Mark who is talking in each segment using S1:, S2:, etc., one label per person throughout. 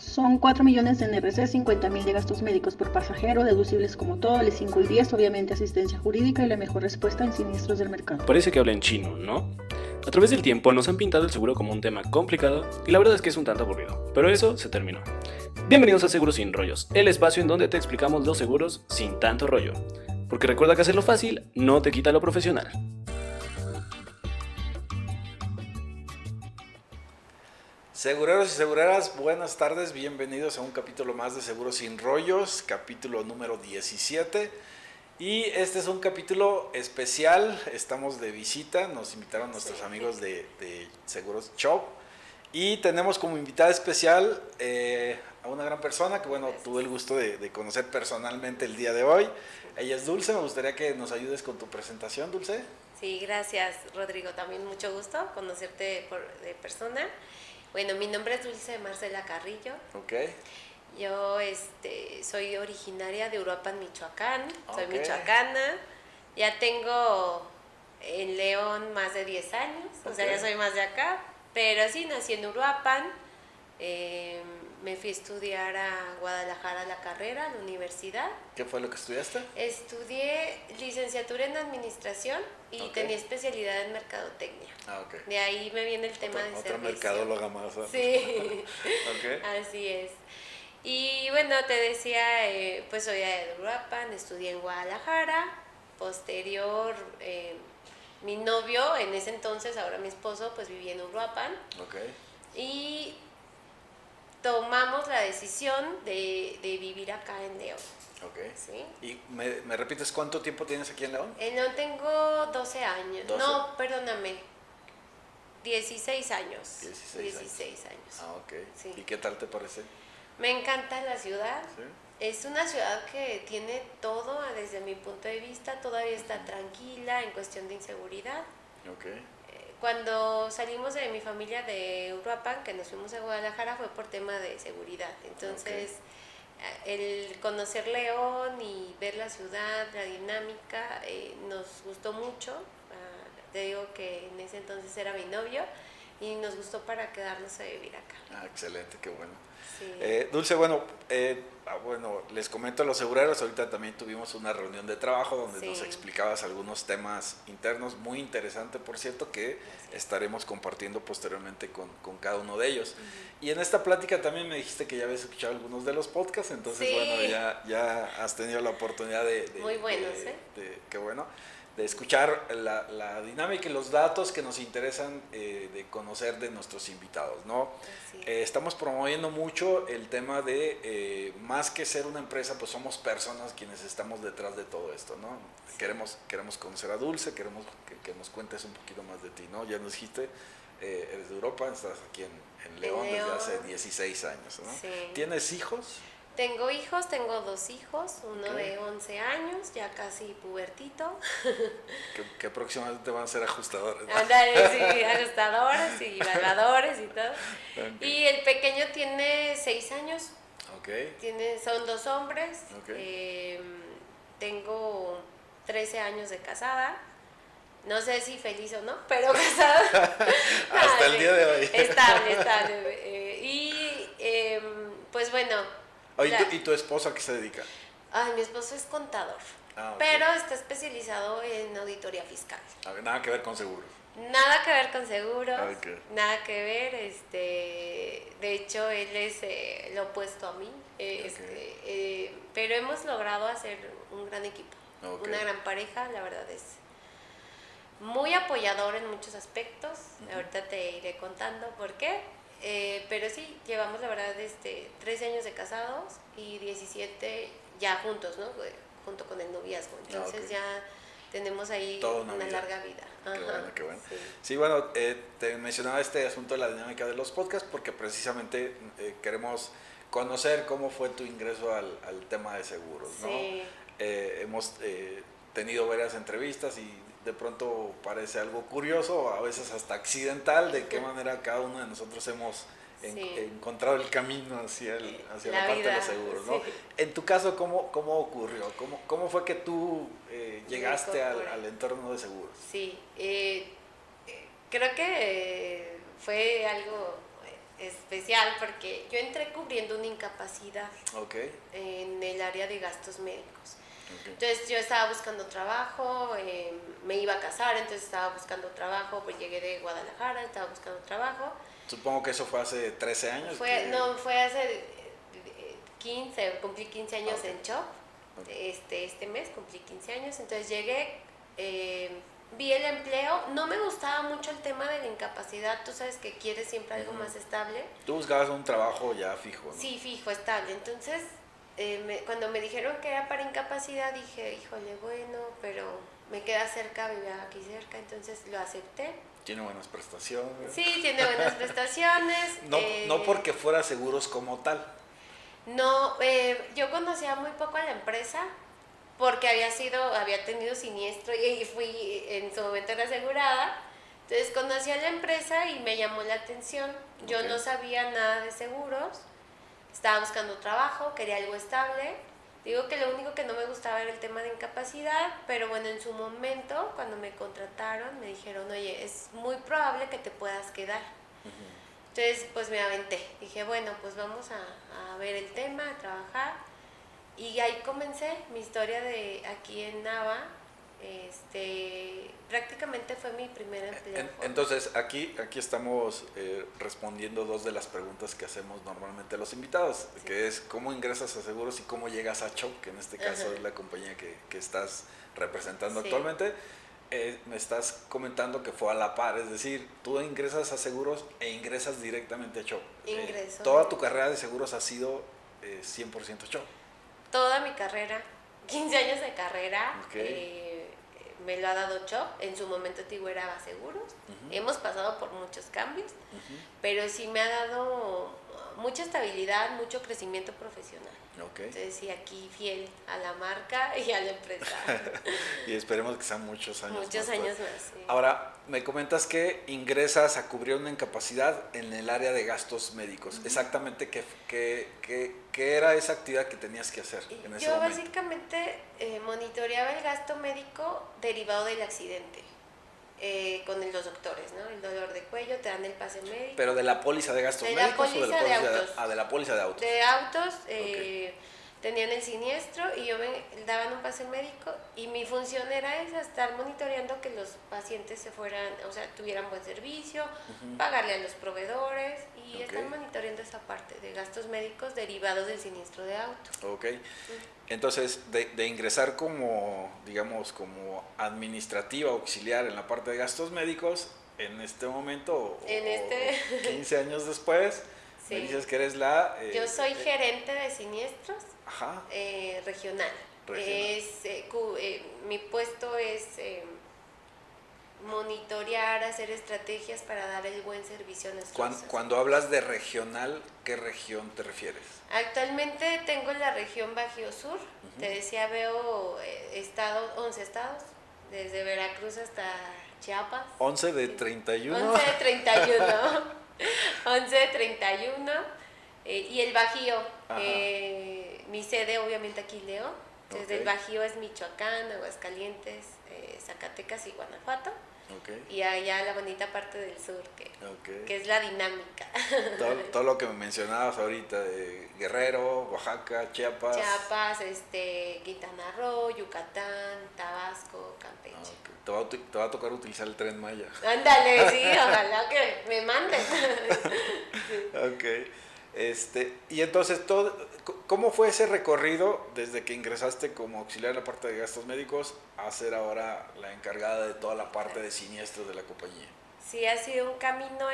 S1: Son 4 millones de NRC, 50.000 de gastos médicos por pasajero, deducibles como todo, L5 y 10, obviamente asistencia jurídica y la mejor respuesta en siniestros del mercado.
S2: Parece que hablan chino, ¿no? A través del tiempo nos han pintado el seguro como un tema complicado y la verdad es que es un tanto aburrido, pero eso se terminó. Bienvenidos a Seguros Sin Rollos, el espacio en donde te explicamos los seguros sin tanto rollo. Porque recuerda que hacerlo fácil no te quita lo profesional.
S3: Segureros y segureras, buenas tardes, bienvenidos a un capítulo más de Seguros Sin Rollos, capítulo número 17. Y este es un capítulo especial, estamos de visita, nos invitaron nuestros amigos de Seguros Shop. Y tenemos como invitada especial a una gran persona que, bueno, tuve el gusto de conocer personalmente el día de hoy. Ella es Dulce, me gustaría que nos ayudes con tu presentación, Dulce.
S4: Sí, gracias, Rodrigo, también mucho gusto conocerte de persona. Bueno, mi nombre es Dulce Marcela Carrillo.
S3: Ok.
S4: Yo soy originaria de Uruapan, Michoacán. Soy
S3: Ok.
S4: michoacana. Ya tengo en León más de 10 años, o sea,
S3: Ok.
S4: ya soy más de acá. Pero sí, nací en Uruapan. Me fui a estudiar a Guadalajara la carrera, a la universidad.
S3: ¿Qué fue lo que estudiaste?
S4: Estudié licenciatura en administración y
S3: Ok.
S4: tenía especialidad en mercadotecnia.
S3: Ah, ok.
S4: De ahí me viene el tema de
S3: Otra
S4: servicio.
S3: mercadóloga más. ¿Eh?
S4: Sí,
S3: Ok.
S4: así es. Y bueno, te decía, pues soy de Uruapan, estudié en Guadalajara. Posterior, mi novio, en ese entonces, ahora mi esposo, pues vivía en Uruapan.
S3: Ok.
S4: Y tomamos la decisión de vivir acá en León.
S3: Ok.
S4: ¿Sí?
S3: ¿Y me repites cuánto tiempo tienes aquí en León?
S4: En León tengo 12 años.
S3: 12.
S4: No, perdóname. 16 años.
S3: 16
S4: años.
S3: Ah, ok.
S4: Sí.
S3: ¿Y qué tal te parece?
S4: Me encanta la ciudad.
S3: ¿Sí?
S4: Es una ciudad que tiene todo, desde mi punto de vista, todavía está tranquila en cuestión de inseguridad.
S3: Ok.
S4: Cuando salimos de mi familia de Uruapan, que nos fuimos a Guadalajara, fue por tema de seguridad. Entonces, el conocer León y ver la ciudad, la dinámica, nos gustó mucho. Te digo que en ese entonces era mi novio y nos gustó para quedarnos a vivir acá.
S3: Ah, excelente, qué bueno.
S4: Sí.
S3: Dulce, bueno, les comento a los segureros, ahorita también tuvimos una reunión de trabajo donde
S4: Sí.
S3: nos explicabas algunos temas internos, muy interesante, por cierto, que estaremos compartiendo posteriormente con cada uno de ellos. Y en esta plática también me dijiste que ya habías escuchado algunos de los podcasts, entonces
S4: Sí.
S3: bueno, ya has tenido la oportunidad
S4: Muy buenos,
S3: qué bueno, de escuchar la dinámica y los datos que nos interesan de conocer de nuestros invitados, ¿no? Estamos promoviendo mucho el tema de, más que ser una empresa, pues somos personas quienes estamos detrás de todo esto, ¿no?
S4: Sí.
S3: Queremos conocer a Dulce, queremos que nos cuentes un poquito más de ti, ¿no? Ya nos dijiste, eres de Europa, estás aquí en León desde hace 16 años, ¿no?
S4: Sí.
S3: ¿Tienes hijos?
S4: Tengo hijos, tengo 2 hijos, uno
S3: Ok.
S4: de 11 años, ya casi pubertito.
S3: Que próximamente van a ser ajustadores, ¿no?
S4: Ándale, sí, ajustadores y evaluadores y todo.
S3: Ok.
S4: Y el pequeño tiene 6 años,
S3: Ok.
S4: son 2 hombres.
S3: Ok.
S4: Tengo 13 años de casada. No sé si feliz o no, pero casada.
S3: Hasta el día de hoy.
S4: Estable. Pues bueno.
S3: Oye, ¿y tu esposo a qué se dedica?
S4: Ay, mi esposo es contador,
S3: Ah, ok.
S4: pero está especializado en auditoría fiscal.
S3: A ver, nada que ver con seguros.
S4: Nada que ver con seguros,
S3: Ok.
S4: nada que ver, de hecho él es lo opuesto a mí, pero hemos logrado hacer un gran equipo,
S3: Ok.
S4: una gran pareja, la verdad es muy apoyador en muchos aspectos. Ahorita te iré contando por qué, pero sí, llevamos la verdad 13 años de casados y 17 ya juntos, ¿no? Junto con el noviazgo, entonces
S3: Ok.
S4: ya tenemos ahí
S3: Toda
S4: una
S3: una vida.
S4: larga vida.
S3: Qué bueno.
S4: Sí.
S3: Sí, bueno, te mencionaba este asunto de la dinámica de los podcasts porque precisamente queremos conocer cómo fue tu ingreso al tema de seguros, ¿no?
S4: Sí.
S3: Hemos tenido varias entrevistas y de pronto parece algo curioso, a veces hasta accidental, de qué manera cada uno de nosotros hemos encontrado el camino hacia la parte de los seguros, ¿no?
S4: Sí.
S3: En tu caso, ¿cómo ocurrió? ¿Cómo fue que tú llegaste
S4: incorporé.
S3: al entorno de seguros?
S4: Sí, creo que fue algo especial porque yo entré cubriendo una incapacidad
S3: Ok.
S4: en el área de gastos médicos.
S3: Ok.
S4: Entonces yo estaba buscando trabajo, me iba a casar, entonces estaba buscando trabajo, pues llegué de Guadalajara, estaba buscando trabajo.
S3: Supongo que eso fue hace 13 años.
S4: No, fue hace 15, cumplí 15 años
S3: Ok.
S4: en CHOP,
S3: Ok.
S4: este mes cumplí 15 años, entonces llegué, vi el empleo, no me gustaba mucho el tema de la incapacidad, tú sabes que quieres siempre algo más estable.
S3: Tú buscabas un trabajo ya fijo, ¿no?
S4: Sí, fijo, estable, entonces cuando me dijeron que era para incapacidad dije, híjole, bueno, pero me queda cerca, vivía aquí cerca, entonces lo acepté.
S3: Tiene buenas prestaciones.
S4: Sí, tiene buenas prestaciones.
S3: No porque fuera seguros como tal.
S4: No, yo conocía muy poco a la empresa porque había tenido siniestro y fui, en su momento era asegurada. Entonces conocí a la empresa y me llamó la atención. Yo
S3: Ok.
S4: no sabía nada de seguros, estaba buscando trabajo, quería algo estable. Digo que lo único que no me gustaba era el tema de incapacidad, pero bueno, en su momento, cuando me contrataron, me dijeron, oye, es muy probable que te puedas quedar. Entonces, pues me aventé. Dije, bueno, pues vamos a ver el tema, a trabajar. Y ahí comencé mi historia de aquí en Nava. Prácticamente fue mi primer empleo.
S3: Entonces, aquí estamos respondiendo dos de las preguntas que hacemos normalmente a los invitados,
S4: Sí.
S3: que es cómo ingresas a seguros y cómo llegas a CHOP, que en este caso
S4: Ajá.
S3: es la compañía que estás representando
S4: Sí.
S3: actualmente. Me estás comentando que fue a la par, es decir, tú ingresas a seguros e ingresas directamente a CHOP.
S4: Ingreso.
S3: Toda tu carrera de seguros ha sido 100% CHOP.
S4: Toda mi carrera, 15 años de carrera,
S3: Ok.
S4: me lo ha dado CHOP. En su momento Tigo era Seguros. Hemos pasado por muchos cambios, pero sí me ha dado mucha estabilidad, mucho crecimiento profesional.
S3: Ok.
S4: Entonces sí, aquí fiel a la marca y a la empresa.
S3: Y esperemos que sean muchos años
S4: Muchos
S3: más.
S4: años más, sí.
S3: Ahora, me comentas que ingresas a cubrir una incapacidad en el área de gastos médicos. Exactamente, ¿qué era esa actividad que tenías que hacer en ese
S4: Yo
S3: momento?
S4: básicamente monitoreaba el gasto médico derivado del accidente con los doctores, ¿no? El dolor de cuello, te dan el pase médico.
S3: ¿Pero de la póliza de gastos
S4: De la
S3: médicos o de la
S4: póliza de
S3: póliza
S4: autos.
S3: de la póliza de autos?
S4: De autos, tenían el siniestro y yo me daban un pase médico y mi función era esa, estar monitoreando que los pacientes se fueran, o sea, tuvieran buen servicio, pagarle a los proveedores y
S3: Ok.
S4: estar monitoreando esa parte de gastos médicos derivados del siniestro de auto.
S3: Ok. Entonces, de ingresar como, digamos, como administrativa auxiliar en la parte de gastos médicos, en este momento, o 15 años después,
S4: Sí.
S3: me dices que eres la...
S4: Yo soy gerente de siniestros
S3: Ajá.
S4: regional.
S3: Regional.
S4: Mi puesto es monitorear, hacer estrategias para dar el buen servicio a nuestros
S3: Cuando hablas de regional, ¿qué región te refieres?
S4: Actualmente tengo la región Bajío Sur, te decía, veo 11 estados, desde Veracruz hasta Chiapas.
S3: 11 de 31.
S4: 11 de 31. 11 de 31. Y el Bajío, mi sede obviamente aquí León, desde el Bajío es Michoacán, Aguascalientes, Zacatecas y Guanajuato.
S3: Okay.
S4: Y allá la bonita parte del sur, que es la dinámica.
S3: Todo lo que me mencionabas ahorita de Guerrero, Oaxaca, Chiapas.
S4: Quintana Roo, Yucatán, Tabasco, Campeche.
S3: Okay. Te va a tocar utilizar el Tren Maya.
S4: Ándale, sí, ojalá que me manden.
S3: Ok. Y entonces, ¿cómo fue ese recorrido desde que ingresaste como auxiliar en la parte de gastos médicos a ser ahora la encargada de toda la parte de siniestros de la compañía?
S4: Sí, ha sido un camino.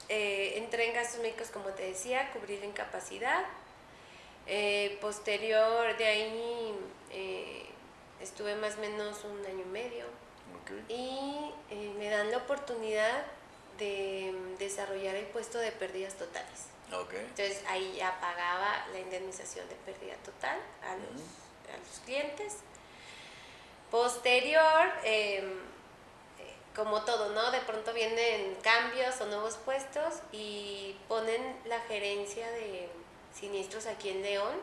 S4: Entré en gastos médicos, como te decía, cubrir la incapacidad. Posterior de ahí estuve más o menos un año y medio.
S3: Okay.
S4: Y me dan la oportunidad de desarrollar el puesto de pérdidas totales.
S3: Okay.
S4: Entonces ahí ya pagaba la indemnización de pérdida total a los clientes. Posterior, como todo, ¿no? De pronto vienen cambios o nuevos puestos y ponen la gerencia de siniestros aquí en León,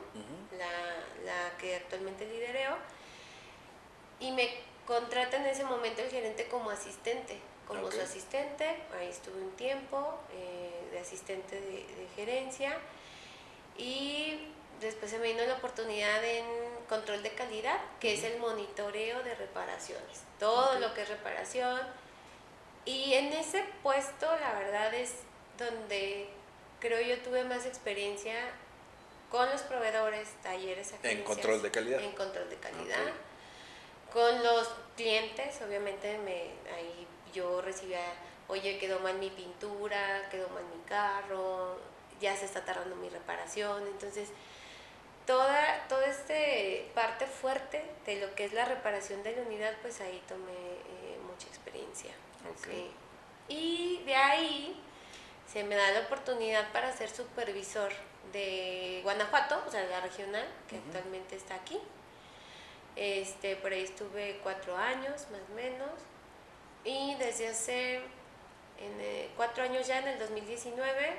S4: la que actualmente lidereo, y me contrata en ese momento el gerente como asistente. Su asistente, ahí estuve un tiempo, de asistente de gerencia, y después se me vino la oportunidad en control de calidad, que es el monitoreo de reparaciones, todo lo que es reparación. Y en ese puesto, la verdad es donde creo yo tuve más experiencia con los proveedores, talleres, agencias.
S3: En control de calidad.
S4: En control de calidad. Con los clientes, obviamente, ahí yo recibía, oye, quedó mal mi pintura, quedó mal mi carro, ya se está tardando mi reparación. Entonces, toda esta parte fuerte de lo que es la reparación de la unidad, pues ahí tomé mucha experiencia.
S3: Okay.
S4: Sí. Y de ahí se me da la oportunidad para ser supervisor de Guanajuato, o sea, la regional, que actualmente está aquí. Por ahí estuve 4 años, más o menos. Y desde hace 4 años ya, en el 2019,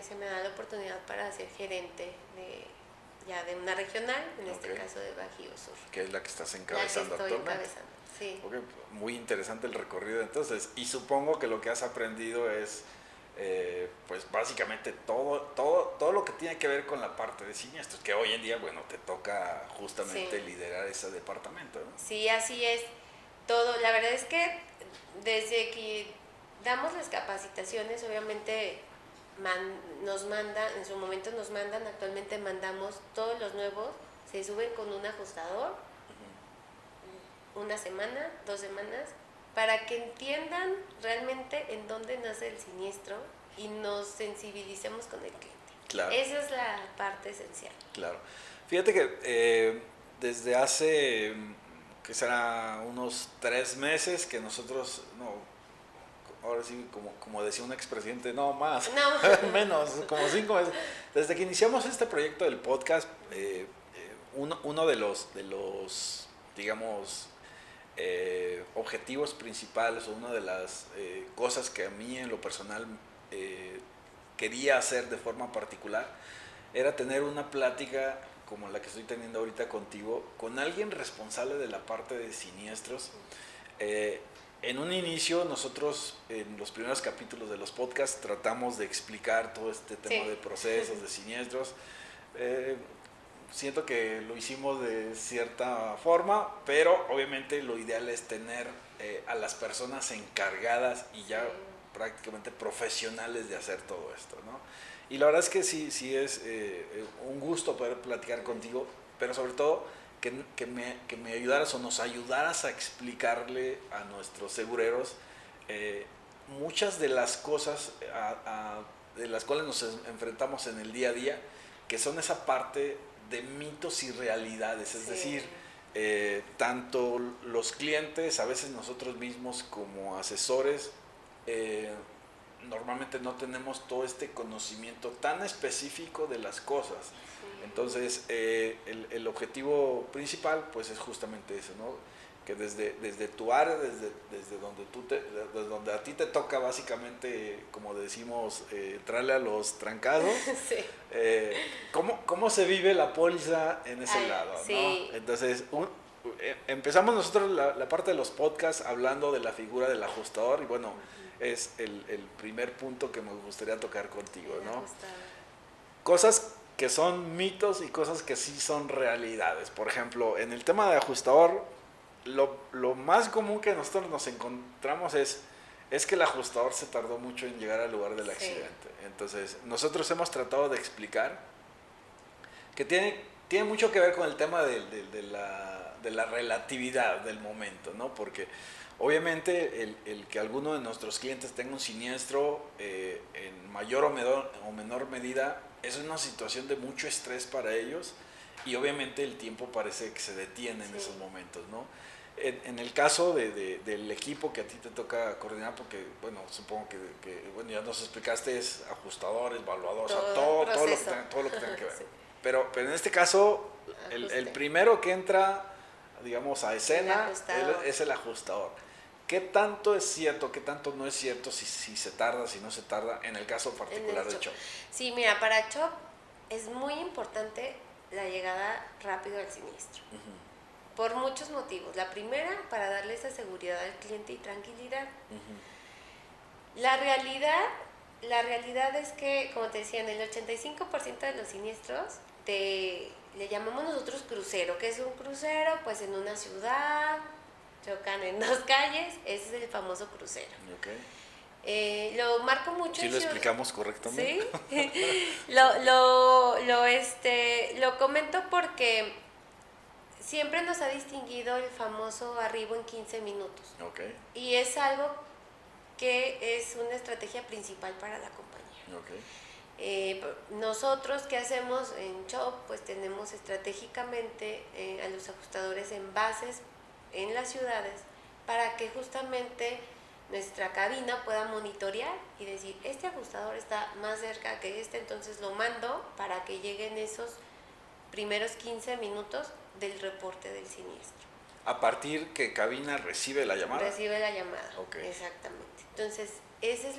S4: se me da la oportunidad para ser gerente de una regional, en este caso de Bajío Sur.
S3: Que es la que estás encabezando
S4: actualmente.
S3: Encabezando,
S4: sí.
S3: Okay, muy interesante el recorrido entonces. Y supongo que lo que has aprendido es, pues básicamente todo lo que tiene que ver con la parte de siniestros, que hoy en día, bueno, te toca justamente liderar ese departamento, ¿no?
S4: Sí, así es. Todo, la verdad es que desde que damos las capacitaciones, obviamente nos mandan, en su momento nos mandan, actualmente mandamos todos los nuevos, se suben con un ajustador, 1 semana, 2 semanas, para que entiendan realmente en dónde nace el siniestro y nos sensibilicemos con el cliente.
S3: Claro.
S4: Esa es la parte esencial.
S3: Claro. Fíjate que desde hace, que será unos 3 meses que nosotros, ahora sí, como decía un expresidente, no más, menos, como 5 meses. Desde que iniciamos este proyecto del podcast, uno de los digamos, objetivos principales, o una de las cosas que a mí en lo personal quería hacer de forma particular, era tener una plática como la que estoy teniendo ahorita contigo, con alguien responsable de la parte de siniestros. En un inicio, nosotros en los primeros capítulos de los podcasts tratamos de explicar todo este tema de procesos, de siniestros. Siento que lo hicimos de cierta forma, pero obviamente lo ideal es tener a las personas encargadas y ya prácticamente profesionales de hacer todo esto, ¿no? Y la verdad es que sí es un gusto poder platicar contigo, pero sobre todo que me ayudaras o nos ayudaras a explicarle a nuestros segureros muchas de las cosas de las cuales nos enfrentamos en el día a día, que son esa parte de mitos y realidades, es decir, tanto los clientes, a veces nosotros mismos como asesores, normalmente no tenemos todo este conocimiento tan específico de las cosas. Entonces, el objetivo principal, pues, es justamente eso, ¿no? Que desde tu área, desde donde a ti te toca básicamente, como decimos, entrarle a los trancados, ¿cómo se vive la póliza en ese lado, ¿no? Entonces, empezamos nosotros la parte de los podcasts hablando de la figura del ajustador, y bueno, es el primer punto que me gustaría tocar contigo, ¿no? Cosas que son mitos y cosas que sí son realidades. Por ejemplo, en el tema de ajustador, lo más común que nosotros nos encontramos es que el ajustador se tardó mucho en llegar al lugar del accidente. Entonces, nosotros hemos tratado de explicar que tiene mucho que ver con el tema de la relatividad del momento, ¿no? Porque obviamente el que alguno de nuestros clientes tenga un siniestro en mayor o menor medida es una situación de mucho estrés para ellos, y obviamente el tiempo parece que se detiene en esos momentos, ¿no? En el caso del equipo que a ti te toca coordinar, porque, bueno, supongo que bueno, ya nos explicaste, es ajustadores, evaluadores, todo lo que tenga que ver. Pero en este caso, el primero que entra, digamos, a escena es el ajustador. ¿Qué tanto es cierto, qué tanto no es cierto, si se tarda, si no se tarda, en el caso particular de CHOP?
S4: Sí, mira, para CHOP es muy importante la llegada rápido al siniestro. Por muchos motivos. La primera, para darle esa seguridad al cliente y tranquilidad. La realidad, la realidad es que, como te decía, en el 85% de los siniestros le llamamos nosotros crucero. ¿Qué es un crucero? Pues en una ciudad, chocan en dos calles, ese es el famoso crucero.
S3: Okay.
S4: Lo marco mucho.
S3: ¿Sí lo explicamos correctamente?
S4: Sí. Lo comento porque siempre nos ha distinguido el famoso arribo en 15 minutos.
S3: Okay.
S4: Y es algo que es una estrategia principal para la compañía.
S3: Okay.
S4: Nosotros, ¿qué hacemos en Chop? Pues tenemos estratégicamente a los ajustadores en bases en las ciudades para que justamente nuestra cabina pueda monitorear y decir, este ajustador está más cerca que entonces lo mando para que lleguen esos primeros 15 minutos del reporte del siniestro.
S3: A partir que cabina recibe la llamada.
S4: Recibe la llamada,
S3: Okay.
S4: Exactamente. Entonces, esa es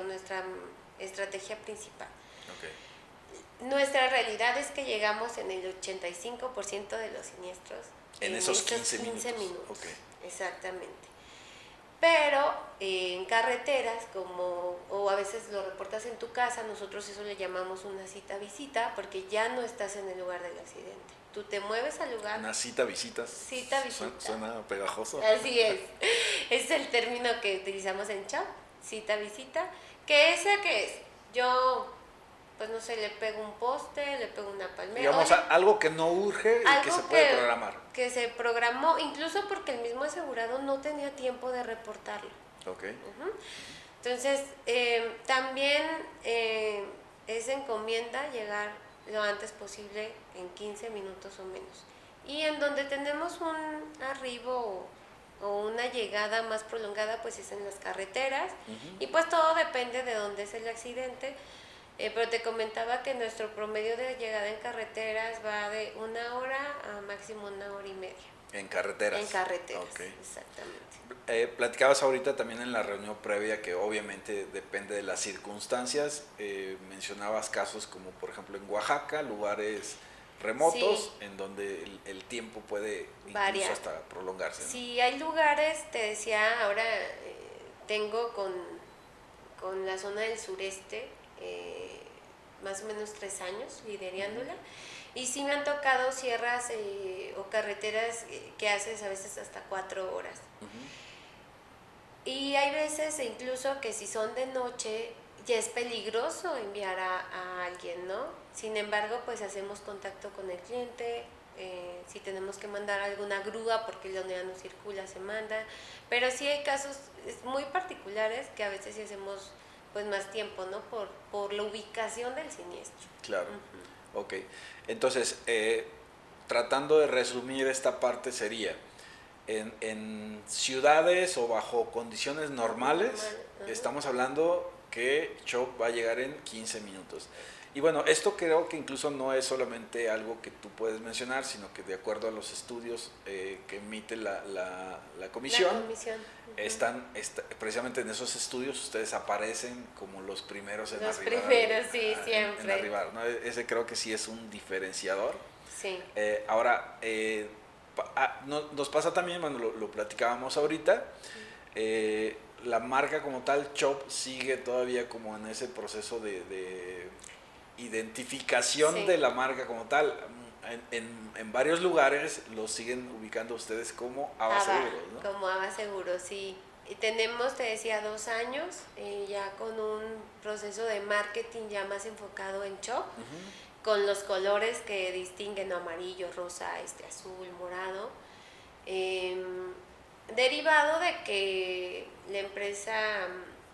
S4: nuestra estrategia principal.
S3: Okay.
S4: Nuestra realidad es que llegamos en el 85% de los siniestros.
S3: En esos 15 minutos. Okay.
S4: Exactamente. Pero en carreteras, o a veces lo reportas en tu casa, nosotros eso le llamamos una cita-visita, porque ya no estás en el lugar del accidente. Tú te mueves al lugar.
S3: Una cita-visita.
S4: Cita-visita.
S3: Suena pegajoso.
S4: Así es. Es el término que utilizamos en Chop, cita-visita. ¿Qué es? Yo, pues no sé, le pego un poste, le pego una palmera.
S3: Digamos, algo que no urge y que se puede programar.
S4: Que se programó, incluso porque el mismo asegurado no tenía tiempo de reportarlo.
S3: Okay.
S4: Entonces, también es encomienda llegar lo antes posible en 15 minutos o menos. Y en donde tenemos un arribo o una llegada más prolongada, pues es en las carreteras. Y pues todo depende de dónde es el accidente. Pero te comentaba que nuestro promedio de llegada en carreteras va de 1 hora a máximo 1 hora y media.
S3: En carreteras.
S4: En carreteras,
S3: Okay.
S4: Exactamente.
S3: Platicabas ahorita también en la reunión previa que obviamente depende de las circunstancias. Mencionabas casos como por ejemplo en Oaxaca, lugares remotos, sí, en donde el tiempo puede incluso hasta prolongarse, ¿no?
S4: Sí, hay lugares, te decía, ahora tengo con la zona del sureste más o menos 3 años liderándola. Y sí me han tocado sierras o carreteras que haces a veces hasta 4 horas. Y hay veces incluso que si son de noche ya es peligroso enviar a alguien, ¿no? Sin embargo, pues hacemos contacto con el cliente, si tenemos que mandar alguna grúa porque el ONEA no circula, se manda. Pero sí hay casos muy particulares que a veces sí hacemos pues más tiempo, ¿no? Por la ubicación del siniestro.
S3: Claro. Ok, entonces, tratando de resumir esta parte sería, en ciudades o bajo condiciones normales, estamos hablando que Chop va a llegar en 15 minutos. Y bueno, esto creo que incluso no es solamente algo que tú puedes mencionar, sino que de acuerdo a los estudios que emite la comisión, precisamente en esos estudios ustedes aparecen como los primeros en arribar.
S4: Los primeros, sí, siempre.
S3: En arribar, ¿no? Ese creo que sí es un diferenciador.
S4: Sí.
S3: Ahora, nos pasa también, bueno, lo platicábamos ahorita, la marca como tal, Chop, sigue todavía como en ese proceso de identificación, sí, de la marca como tal. En varios lugares lo siguen ubicando ustedes como Ava Seguros, ¿no?
S4: Como Ava Seguros, sí. Y tenemos, te decía, 2 años ya con un proceso de marketing ya más enfocado en Chop, con los colores que distinguen, amarillo, rosa, azul, morado. Derivado de que la empresa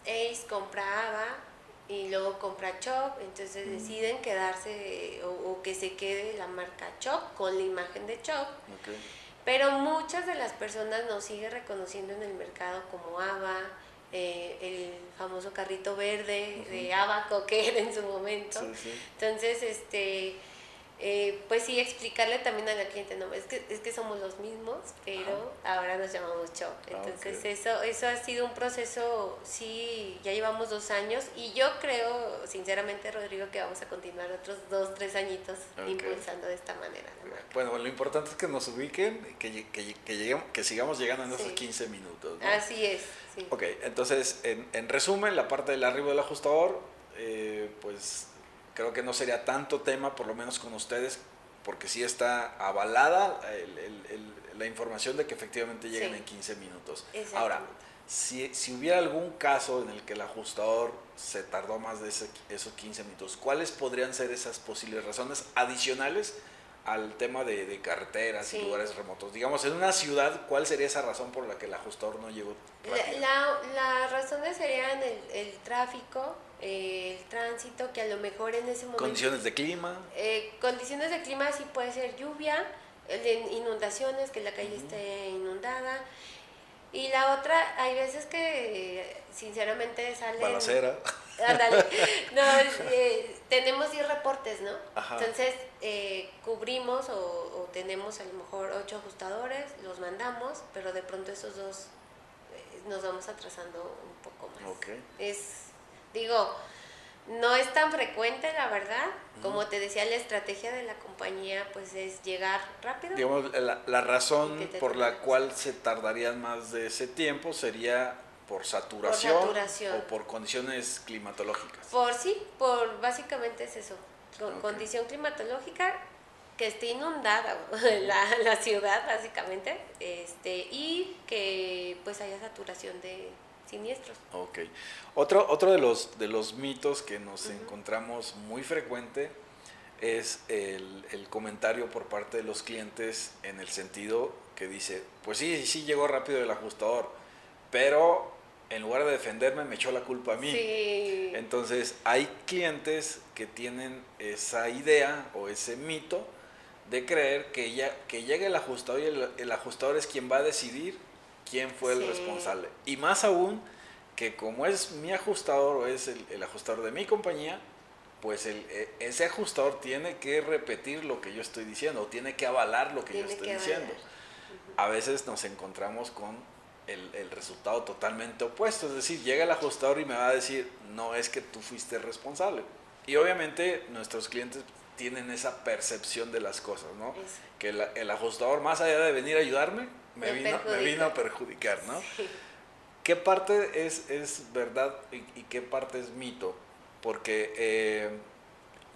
S4: Ace compra Ava y luego compra Chop, entonces deciden quedarse o que se quede la marca Chop con la imagen de Chop.
S3: Okay.
S4: Pero muchas de las personas nos siguen reconociendo en el mercado como Ava, el famoso carrito verde de Ava Cocker en su momento.
S3: Sí, sí.
S4: Entonces, pues sí, explicarle también a la cliente, no, es que somos los mismos, pero ahora nos llamamos Cho. Entonces eso ha sido un proceso, sí, ya llevamos 2 años y yo creo, sinceramente, Rodrigo, que vamos a continuar otros 2, 3 añitos impulsando de esta manera la marca.
S3: Bueno, lo importante es que nos ubiquen, que sigamos llegando en esos 15 minutos, ¿no?
S4: Así es, sí.
S3: Ok, entonces, en resumen, la parte del arribo del ajustador, pues creo que no sería tanto tema, por lo menos con ustedes, porque sí está avalada la información de que efectivamente lleguen en 15 minutos. Ahora, si hubiera algún caso en el que el ajustador se tardó más de esos 15 minutos, ¿cuáles podrían ser esas posibles razones adicionales al tema de carreteras y lugares remotos? Digamos, en una ciudad, ¿cuál sería esa razón por la que el ajustador no llegó rápido?
S4: Las razones serían el tráfico, el tránsito, que a lo mejor en ese momento...
S3: ¿Condiciones de clima?
S4: Condiciones de clima sí puede ser lluvia, inundaciones, que la calle esté inundada. Y la otra, hay veces que sinceramente salen...
S3: Balacera.
S4: Ándale. No, tenemos 10 reportes, ¿no?
S3: Ajá.
S4: Entonces, cubrimos o tenemos a lo mejor 8 ajustadores, los mandamos, pero de pronto esos 2 nos vamos atrasando un poco más.
S3: Okay.
S4: Digo, no es tan frecuente, la verdad. Como te decía, la estrategia de la compañía pues es llegar rápido.
S3: Digamos, la razón por la cual se tardarían más de ese tiempo sería por saturación, o por condiciones climatológicas.
S4: Básicamente es eso. Condición climatológica, que esté inundada la ciudad, básicamente, y que pues haya saturación de siniestros.
S3: Ok. Otro de los mitos que nos encontramos muy frecuente es el comentario por parte de los clientes, en el sentido que dice, pues sí llegó rápido el ajustador, pero en lugar de defenderme me echó la culpa a mí.
S4: Sí.
S3: Entonces hay clientes que tienen esa idea o ese mito de creer que llegue el ajustador y el ajustador es quien va a decidir quién fue el responsable. Y más aún, que como es mi ajustador o es el ajustador de mi compañía, pues ese ajustador tiene que repetir lo que yo estoy diciendo, o tiene que avalar lo que yo estoy diciendo. A veces nos encontramos con el resultado totalmente opuesto, es decir, llega el ajustador y me va a decir, no, es que tú fuiste responsable. Y obviamente nuestros clientes tienen esa percepción de las cosas, ¿no? Que el ajustador, más allá de venir a ayudarme, me vino a perjudicar, ¿no?
S4: Sí.
S3: ¿Qué parte es verdad y qué parte es mito? Porque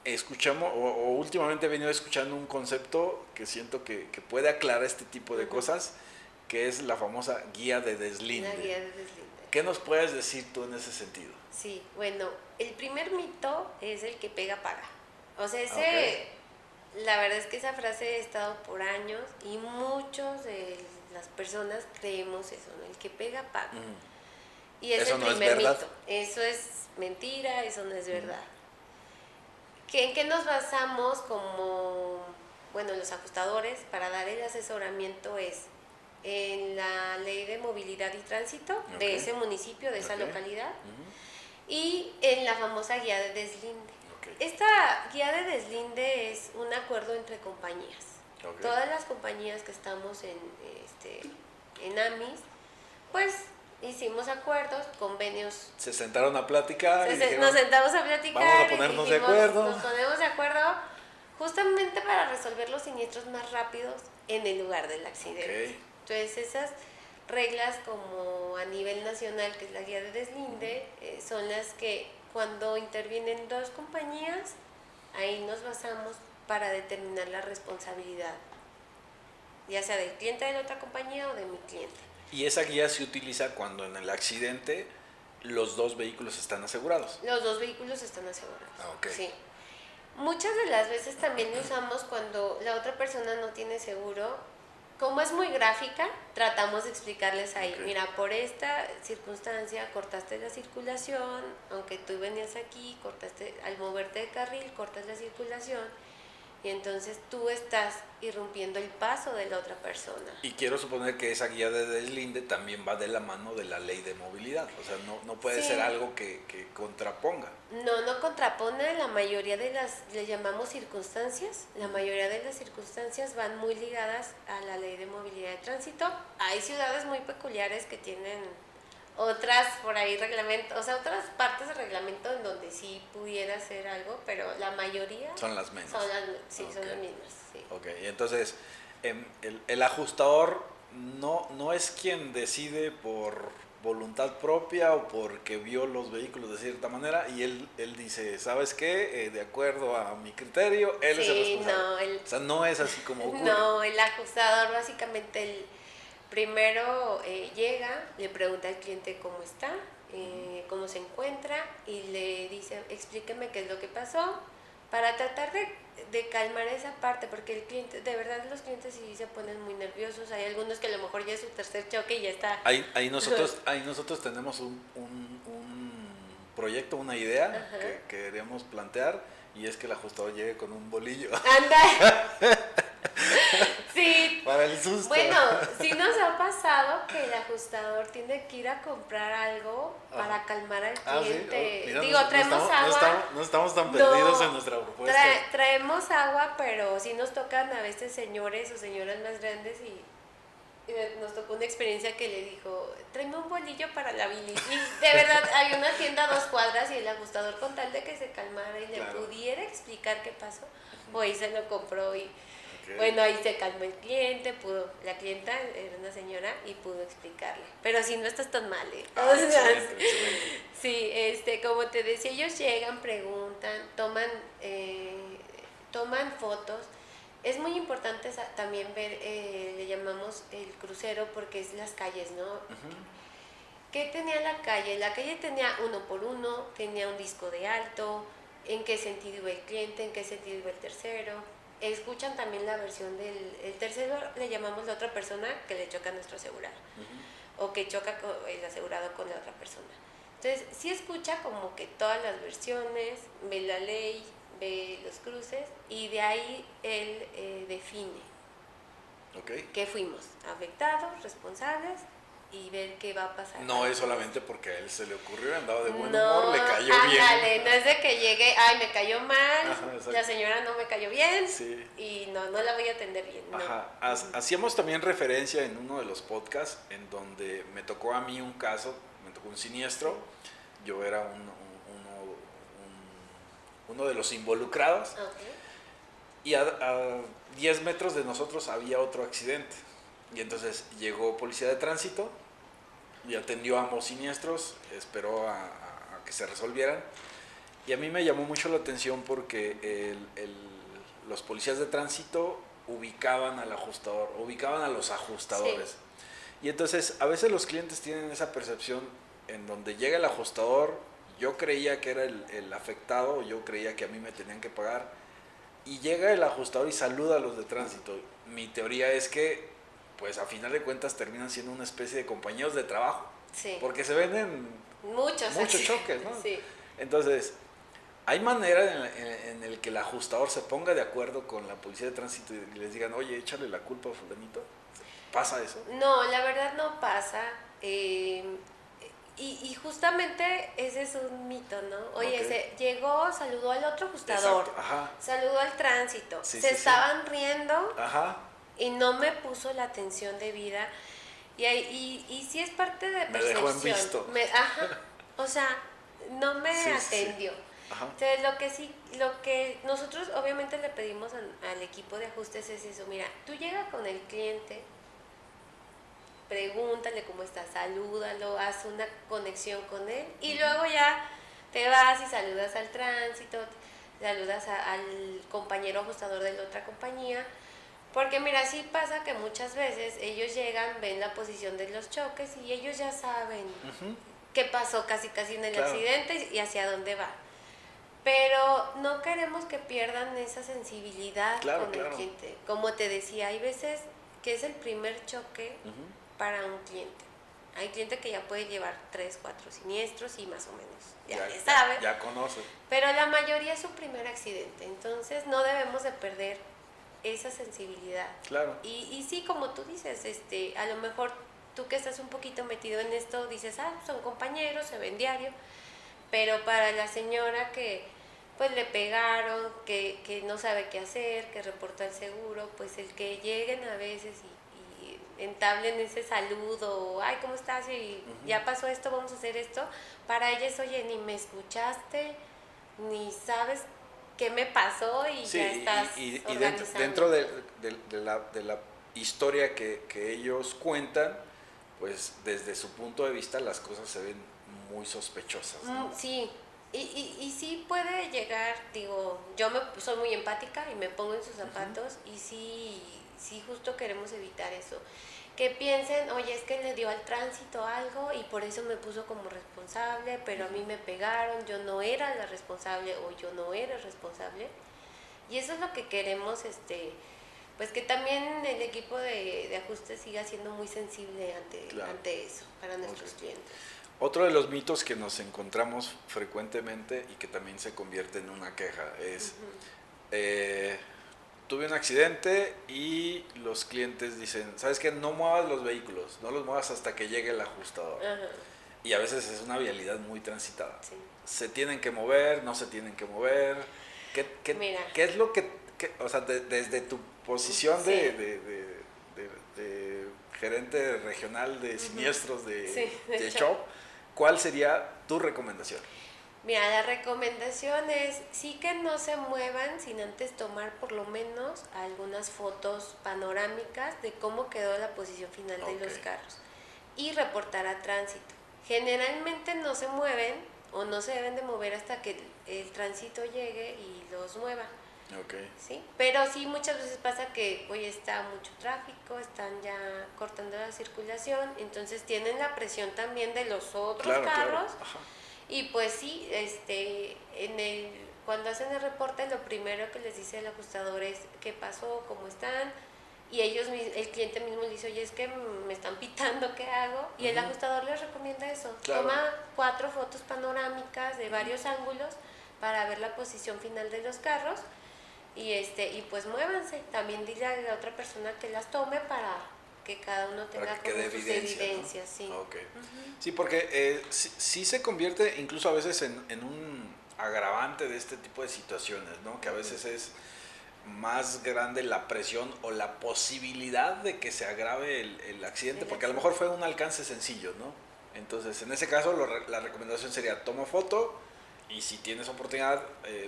S3: escuchamos, o últimamente he venido escuchando un concepto que siento que puede aclarar este tipo de cosas, que es la famosa guía de deslinde.
S4: La guía de deslinde.
S3: ¿Qué nos puedes decir tú en ese sentido?
S4: Sí, bueno, el primer mito es el que pega paga. O sea, la verdad es que esa frase ha estado por años y muchos de las personas creemos eso, ¿no? El que pega paga. Y es
S3: eso
S4: el
S3: no
S4: primer
S3: es verdad.
S4: mito. Eso es mentira, eso no es verdad. ¿En qué nos basamos como, los ajustadores para dar el asesoramiento? Es en la ley de movilidad y tránsito de ese municipio, de esa localidad, y en la famosa guía de deslinde. Esta guía de deslinde es un acuerdo entre compañías. Todas las compañías que estamos en AMIS, pues hicimos acuerdos, convenios.
S3: Se sentaron a platicar.
S4: Nos sentamos a platicar.
S3: Vamos a ponernos de acuerdo.
S4: Nos ponemos de acuerdo justamente para resolver los siniestros más rápidos en el lugar del accidente. Entonces esas reglas, como a nivel nacional, que es la guía de deslinde, son las que cuando intervienen 2 compañías, ahí nos basamos para determinar la responsabilidad, ya sea del cliente de la otra compañía o de mi cliente.
S3: Y esa guía se utiliza cuando en el accidente los 2 vehículos están asegurados.
S4: Los 2 vehículos están asegurados.
S3: Okay.
S4: Sí. Muchas de las veces también lo usamos cuando la otra persona no tiene seguro. Como es muy gráfica, tratamos de explicarles ahí, mira, por esta circunstancia cortaste la circulación, aunque tú venías aquí, cortaste, al moverte de carril, cortas la circulación, y entonces tú estás irrumpiendo el paso de la otra persona.
S3: Y quiero suponer que esa guía de deslinde también va de la mano de la ley de movilidad, o sea, no puede
S4: Sí.
S3: ser algo que contraponga.
S4: No contrapone, la mayoría de le llamamos circunstancias, la mayoría de las circunstancias van muy ligadas a la ley de movilidad de tránsito. Hay ciudades muy peculiares que tienen otras por ahí reglamento, o sea, otras partes del reglamento en donde sí pudiera ser algo, pero la mayoría
S3: Son las menos.
S4: son las
S3: Ok.
S4: mismas. Sí.
S3: Ok, entonces el ajustador no es quien decide por voluntad propia o porque vio los vehículos de cierta manera y él dice, ¿sabes qué? De acuerdo a mi criterio, él es el
S4: Sí,
S3: responsable. O sea, no es así como ocurre.
S4: No, el ajustador básicamente primero llega, le pregunta al cliente cómo está, cómo se encuentra y le dice, explíqueme qué es lo que pasó para tratar de calmar esa parte, porque el cliente, de verdad los clientes sí se ponen muy nerviosos, hay algunos que a lo mejor ya es su tercer choque y ya está.
S3: Ahí nosotros tenemos un proyecto, una idea que queríamos plantear y es que el ajustador llegue con un bolillo.
S4: ¡Anda! Sí.
S3: Para el susto.
S4: Bueno, sí nos ha pasado que el ajustador tiene que ir a comprar algo para calmar al cliente.
S3: ¿sí? Mira,
S4: Digo, traemos agua.
S3: No estamos tan perdidos en nuestra propuesta.
S4: Traemos agua, pero sí nos tocan a veces señores o señoras más grandes y nos tocó una experiencia que le dijo, tráeme un bolillo para la bilis. Y de verdad, hay una tienda a 2 cuadras y el ajustador con tal de que se calmara y le pudiera explicar qué pasó, pues se lo compró y bueno, ahí se calmó el cliente, la clienta era una señora y pudo explicarle. Pero si no estás tan mal, ¿eh? O sea,
S3: Excelente.
S4: sí, como te decía, ellos llegan, preguntan, toman fotos. Es muy importante también ver, le llamamos el crucero porque es las calles, ¿no? ¿Qué tenía la calle? La calle tenía 1x1, tenía un disco de alto, en qué sentido iba el cliente, en qué sentido iba el tercero. Escuchan también la versión el tercero, le llamamos la otra persona que le choca a nuestro asegurado o que choca el asegurado con la otra persona. Entonces, sí escucha como que todas las versiones, ve la ley, ve los cruces y de ahí él define qué fuimos, afectados, responsables y ver qué va a pasar.
S3: No es solamente porque a él se le ocurrió, andaba de buen
S4: No,
S3: humor, le cayó
S4: ándale,
S3: bien.
S4: no es de que llegue, ay, me cayó mal,
S3: Ajá, exacto.
S4: la señora no me cayó bien
S3: Sí.
S4: y no la voy a atender bien. No.
S3: Ajá. Hacíamos también referencia en uno de los podcasts en donde me tocó a mí un caso, me tocó un siniestro, yo era uno de los involucrados y a 10 metros de nosotros había otro accidente y entonces llegó policía de tránsito y atendió a ambos siniestros, esperó a que se resolvieran y a mí me llamó mucho la atención porque los policías de tránsito ubicaban al ajustador, ubicaban a los ajustadores. Sí. Y entonces a veces los clientes tienen esa percepción en donde llega el ajustador, yo creía que era el afectado, yo creía que a mí me tenían que pagar y llega el ajustador y saluda a los de tránsito. Mi teoría es que pues a final de cuentas terminan siendo una especie de compañeros de trabajo, porque se ven en muchos choques, ¿no? Sí. Entonces, ¿hay manera en el que el ajustador se ponga de acuerdo con la policía de tránsito y les digan, oye, échale la culpa a fulanito? ¿Pasa eso?
S4: No, la verdad no pasa. Y justamente ese es un mito, ¿no? Oye, llegó, saludó al otro ajustador, saludó al tránsito, estaban riendo y no me puso la atención debida. Y sí es parte de percepción.
S3: Me dejó en visto.
S4: O sea, no me atendió. Entonces, lo que nosotros obviamente le pedimos al equipo de ajustes es eso. Mira, tú llegas con el cliente, pregúntale cómo está, salúdalo, haz una conexión con él y luego ya te vas y saludas al tránsito, saludas al compañero ajustador de la otra compañía, porque mira, sí pasa que muchas veces ellos llegan, ven la posición de los choques y ellos ya saben qué pasó casi en el accidente y hacia dónde va. Pero no queremos que pierdan esa sensibilidad con el cliente. Como te decía, hay veces que es el primer choque para un cliente. Hay cliente que ya puede llevar 3, 4 siniestros y más o menos ya le sabe.
S3: Ya conoce.
S4: Pero la mayoría es su primer accidente, entonces no debemos de perder esa sensibilidad.
S3: Claro.
S4: Y sí, como tú dices, a lo mejor tú que estás un poquito metido en esto, dices, son compañeros, se ven diario, pero para la señora que pues le pegaron, que no sabe qué hacer, que reporta el seguro, pues el que lleguen a veces y entablen ese saludo, ay, ¿cómo estás? Y ya pasó esto, vamos a hacer esto, para ella es, oye, ni me escuchaste, ni sabes qué me pasó y
S3: Sí,
S4: ya estás
S3: y
S4: organizando.
S3: dentro de la historia que ellos cuentan, pues desde su punto de vista las cosas se ven muy sospechosas, ¿no?
S4: Sí, y sí puede llegar, digo, soy muy empática y me pongo en sus zapatos y sí justo queremos evitar eso. Que piensen, oye, es que le dio al tránsito algo y por eso me puso como responsable, pero a mí me pegaron, yo no era la responsable o yo no era el responsable. Y eso es lo que queremos, pues que también el equipo de ajuste siga siendo muy sensible ante eso para nuestros clientes.
S3: Otro de los mitos que nos encontramos frecuentemente y que también se convierte en una queja es, tuve un accidente y los clientes dicen, ¿sabes qué? No muevas los vehículos, no los muevas hasta que llegue el ajustador.
S4: Ajá.
S3: Y a veces es una vialidad muy transitada.
S4: Sí.
S3: ¿Se tienen que mover? ¿No se tienen que mover? ¿Qué es lo que o sea, desde tu posición
S4: Sí.
S3: de gerente regional de siniestros de
S4: de
S3: Shop, ¿cuál sería tu recomendación?
S4: Mira, la recomendación es sí que no se muevan sin antes tomar por lo menos algunas fotos panorámicas de cómo quedó la posición final de los carros y reportar a tránsito. Generalmente no se mueven o no se deben de mover hasta que el tránsito llegue y los mueva. ¿Sí? Pero sí muchas veces pasa que hoy está mucho tráfico, están ya cortando la circulación, entonces tienen la presión también de los otros carros.
S3: Ajá.
S4: Y pues sí, cuando hacen el reporte, lo primero que les dice el ajustador es qué pasó, cómo están, y el cliente mismo le dice, oye, es que me están pitando, ¿qué hago? Y el ajustador les recomienda eso.
S3: Claro.
S4: Toma 4 fotos panorámicas de varios ángulos para ver la posición final de los carros y pues muévanse. También dile a la otra persona que las tome para que cada uno tenga como sus evidencias, ¿no?
S3: Sí. Okay. Sí, porque sí se convierte incluso a veces en un agravante de este tipo de situaciones, ¿no? Que a veces es más grande la presión o la posibilidad de que se agrave el accidente, porque a lo mejor fue un alcance sencillo, ¿no? Entonces, en ese caso, la recomendación sería toma foto y si tienes oportunidad,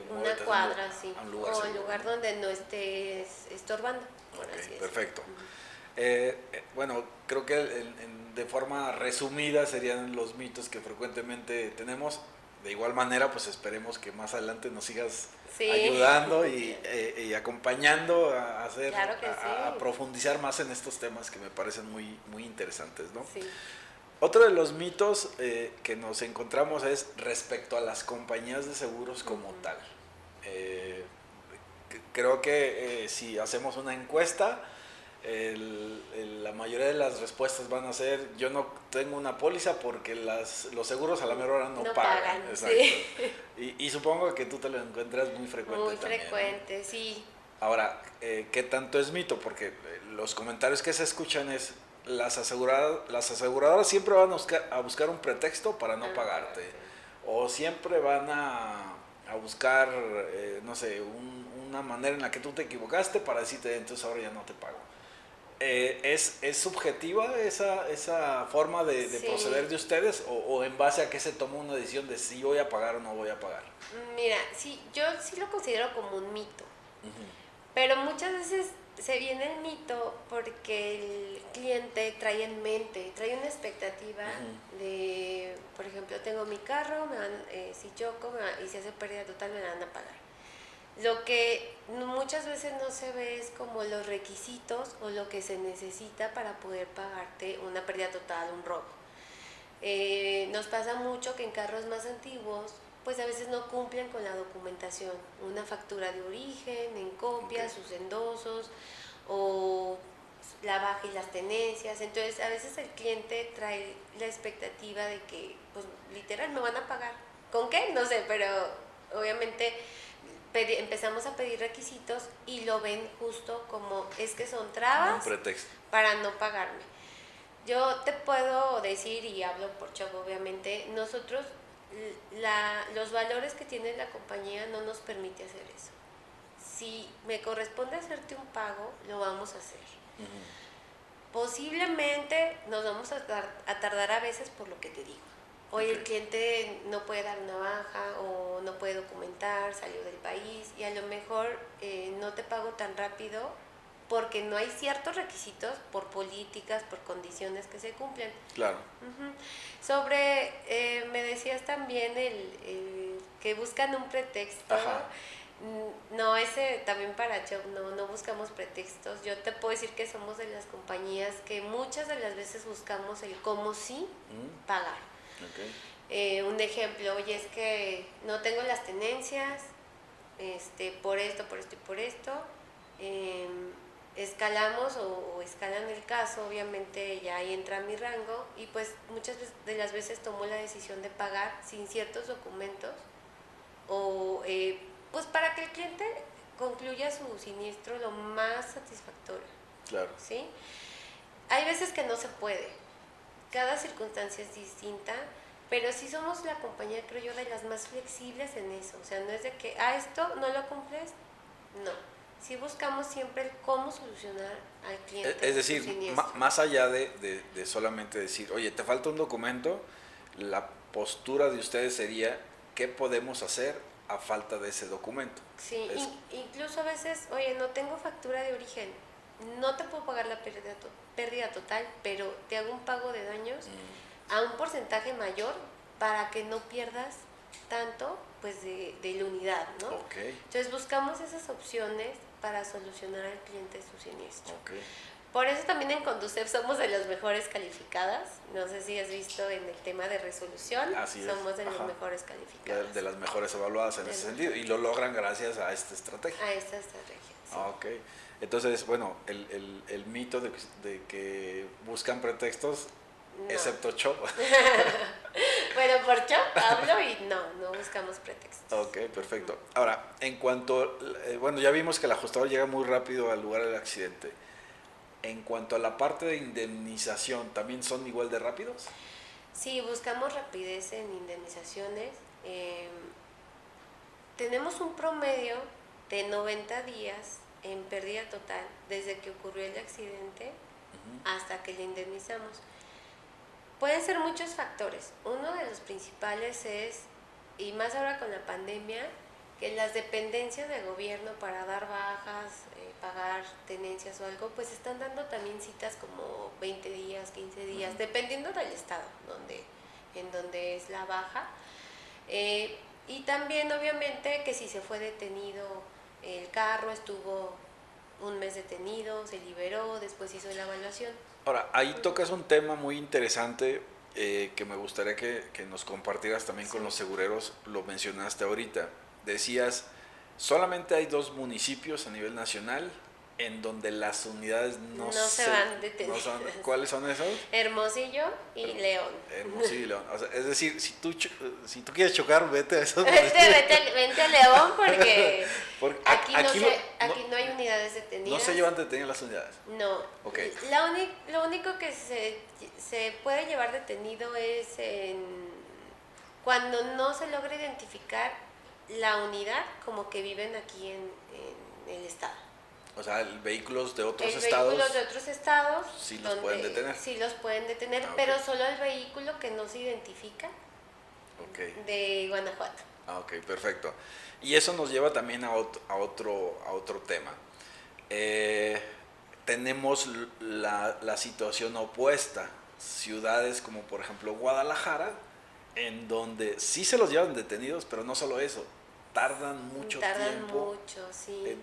S4: una cuadra, sí,
S3: a un lugar
S4: o
S3: seguro,
S4: un lugar donde no estés estorbando.
S3: Perfecto. Bueno, creo que de forma resumida serían los mitos que frecuentemente tenemos. De igual manera, pues esperemos que más adelante nos sigas ayudando y acompañando a hacer,
S4: claro que
S3: a profundizar más en estos temas que me parecen muy, muy interesantes, ¿no?
S4: Sí.
S3: Otro de los mitos que nos encontramos es respecto a las compañías de seguros como tal. Creo que si hacemos una encuesta, la mayoría de las respuestas van a ser yo no tengo una póliza porque los seguros a la mera hora no pagan. Exacto. Sí. Y supongo que tú te lo encuentras muy frecuente.
S4: Muy
S3: también,
S4: frecuente,
S3: ¿no?
S4: sí.
S3: Ahora, ¿qué tanto es mito? Porque los comentarios que se escuchan es las aseguradoras siempre van a buscar un pretexto para no pagarte, o siempre van a buscar no sé, una manera en la que tú te equivocaste para decirte entonces ahora ya no te pago. ¿Es subjetiva esa forma de proceder de ustedes o en base a qué se toma una decisión de si voy a pagar o no voy a pagar?
S4: Mira, sí, yo sí lo considero como un mito, pero muchas veces se viene el mito porque el cliente trae en mente, trae una expectativa de, por ejemplo, tengo mi carro, si choco y se hace pérdida total me la van a pagar. Lo que muchas veces no se ve es como los requisitos o lo que se necesita para poder pagarte una pérdida total, un robo. Nos pasa mucho que en carros más antiguos, pues a veces no cumplen con la documentación, una factura de origen, en copia, sus endosos, o la baja y las tenencias. Entonces a veces el cliente trae la expectativa de que pues literal me van a pagar. ¿Con qué? No sé, pero obviamente empezamos a pedir requisitos y lo ven justo como es que son trabas
S3: Un pretexto.
S4: para no pagarme. Yo te puedo decir, y hablo por Chop obviamente, nosotros los valores que tiene la compañía no nos permite hacer eso. Si me corresponde hacerte un pago, lo vamos a hacer. Posiblemente nos vamos a tardar a veces por lo que te digo. Hoy el cliente no puede dar una baja o no puede documentar, salió del país y a lo mejor no te pago tan rápido porque no hay ciertos requisitos por políticas, por condiciones que se cumplen.
S3: Claro.
S4: Sobre, me decías también el que buscan un pretexto.
S3: Ajá.
S4: No, ese también para Chop, no buscamos pretextos. Yo te puedo decir que somos de las compañías que muchas de las veces buscamos el cómo sí pagar.
S3: Okay.
S4: Un ejemplo, oye, es que no tengo las tenencias, por esto y por esto. Escalamos o escalan el caso, obviamente ya ahí entra mi rango y pues muchas de las veces tomo la decisión de pagar sin ciertos documentos o pues para que el cliente concluya su siniestro lo más satisfactorio.
S3: Claro.
S4: ¿Sí? Hay veces que no se puede, cada circunstancia es distinta, pero sí somos la compañía, creo yo, de las más flexibles en eso. O sea, no es de que, esto no lo cumples, no. Sí buscamos siempre el cómo solucionar al cliente.
S3: Es decir, más allá de solamente decir, oye, te falta un documento, la postura de ustedes sería, ¿qué podemos hacer a falta de ese documento?
S4: Sí, incluso a veces, oye, no tengo factura de origen, no te puedo pagar la pérdida total, pero te hago un pago de daños a un porcentaje mayor para que no pierdas tanto pues de la unidad, ¿no?
S3: Okay.
S4: Entonces buscamos esas opciones para solucionar al cliente su siniestro.
S3: Okay.
S4: Por eso también en Conducef somos de las mejores calificadas. No sé si has visto en el tema de resolución.
S3: Así
S4: somos
S3: es.
S4: de las mejores calificadas.
S3: De las mejores evaluadas en ese sentido. Y lo logran gracias a esta estrategia.
S4: A esta estrategia, sí.
S3: Ok. Entonces, bueno, el mito de que buscan pretextos,
S4: No.
S3: excepto Chop.
S4: Bueno, por Chop hablo y no buscamos pretextos.
S3: Ok, perfecto. Ahora, en cuanto, bueno, ya vimos que el ajustador llega muy rápido al lugar del accidente. En cuanto a la parte de indemnización, ¿también son igual de rápidos?
S4: Sí, buscamos rapidez en indemnizaciones. Tenemos un promedio de 90 días en pérdida total desde que ocurrió el accidente hasta que le indemnizamos. Pueden ser muchos factores. Uno de los principales es, y más ahora con la pandemia, que las dependencias del gobierno para dar bajas, pagar tenencias o algo, pues están dando también citas como 20 días, 15 días, dependiendo del estado en donde es la baja. Y también obviamente que si se fue detenido el carro, estuvo un mes detenido, se liberó, después hizo la evaluación.
S3: Ahora, ahí tocas un tema muy interesante que me gustaría que nos compartieras también con los segureros, lo mencionaste ahorita. Decías, solamente hay 2 municipios a nivel nacional en donde las unidades no
S4: se van detenidas.
S3: ¿Cuáles son esos?
S4: Hermosillo y León.
S3: Hermosillo y León. O sea, es decir, si tú quieres chocar, vete a esos
S4: Vente a León porque aquí
S3: no
S4: no hay unidades detenidas.
S3: No se llevan detenidas las unidades.
S4: No.
S3: Okay.
S4: Lo único que se puede llevar detenido es cuando no se logra identificar la unidad como que viven aquí en el estado.
S3: O sea, vehículos de otros estados.
S4: Vehículos de otros estados.
S3: Sí los pueden detener.
S4: Sí los pueden detener, pero solo el vehículo que no se identifica de Guanajuato.
S3: Ok, perfecto. Y eso nos lleva también a otro tema. Tenemos la situación opuesta. Ciudades como por ejemplo Guadalajara, en donde sí se los llevan detenidos, pero no solo eso. Tardan mucho.
S4: Tardan mucho, sí.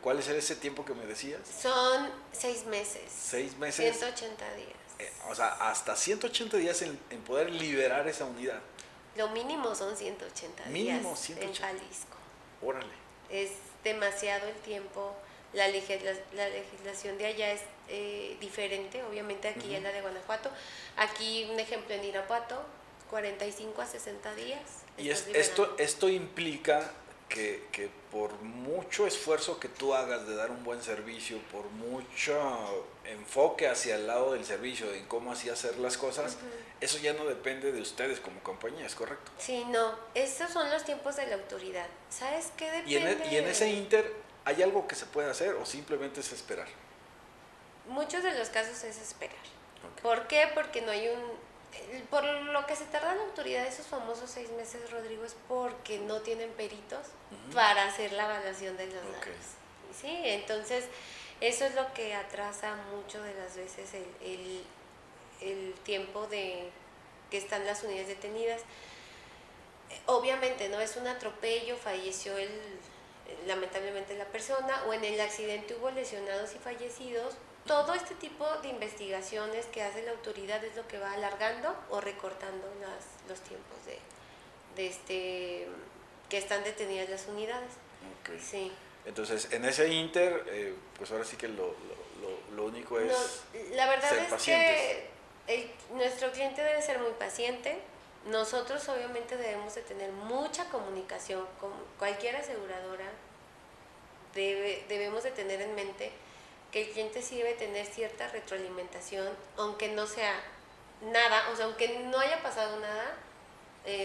S3: ¿Cuál es ese tiempo que me decías?
S4: Son 6 meses.
S3: 6 meses.
S4: 180 días.
S3: O sea, hasta 180 días en poder liberar esa unidad.
S4: Lo mínimo son 180
S3: mínimo
S4: días
S3: 180.
S4: en Jalisco.
S3: Órale.
S4: Es demasiado el tiempo La legislación de allá es diferente, obviamente aquí es la de Guanajuato. Aquí, un ejemplo, en Irapuato, 45 a 60 días.
S3: Y
S4: estás liberando.
S3: esto implica que por mucho esfuerzo que tú hagas de dar un buen servicio, por mucho enfoque hacia el lado del servicio, en cómo así hacer las cosas, eso ya no depende de ustedes como compañía, ¿es correcto?
S4: Sí, no, esos son los tiempos de la autoridad. ¿Sabes qué depende?
S3: Y en ese inter, ¿hay algo que se puede hacer o simplemente es esperar?
S4: Muchos de los casos es esperar.
S3: Ok.
S4: ¿Por qué? Porque no hay por lo que se tarda la autoridad esos famosos 6 meses, Rodrigo, es porque no tienen peritos para hacer la evaluación de los daños.
S3: Ok.
S4: Sí, entonces eso es lo que atrasa mucho de las veces el tiempo de que están las unidades detenidas. Obviamente no es un atropello, falleció lamentablemente la persona, o en el accidente hubo lesionados y fallecidos. Todo este tipo de investigaciones que hace la autoridad es lo que va alargando o recortando los tiempos que están detenidas las unidades.
S3: Ok.
S4: Sí.
S3: Entonces, en ese inter, pues ahora sí que lo único es
S4: La verdad
S3: ser
S4: es
S3: pacientes.
S4: que nuestro cliente debe ser muy paciente. Nosotros obviamente debemos de tener mucha comunicación con cualquier aseguradora. Debemos de tener en mente que el cliente sí debe tener cierta retroalimentación, aunque no sea nada, o sea, aunque no haya pasado nada,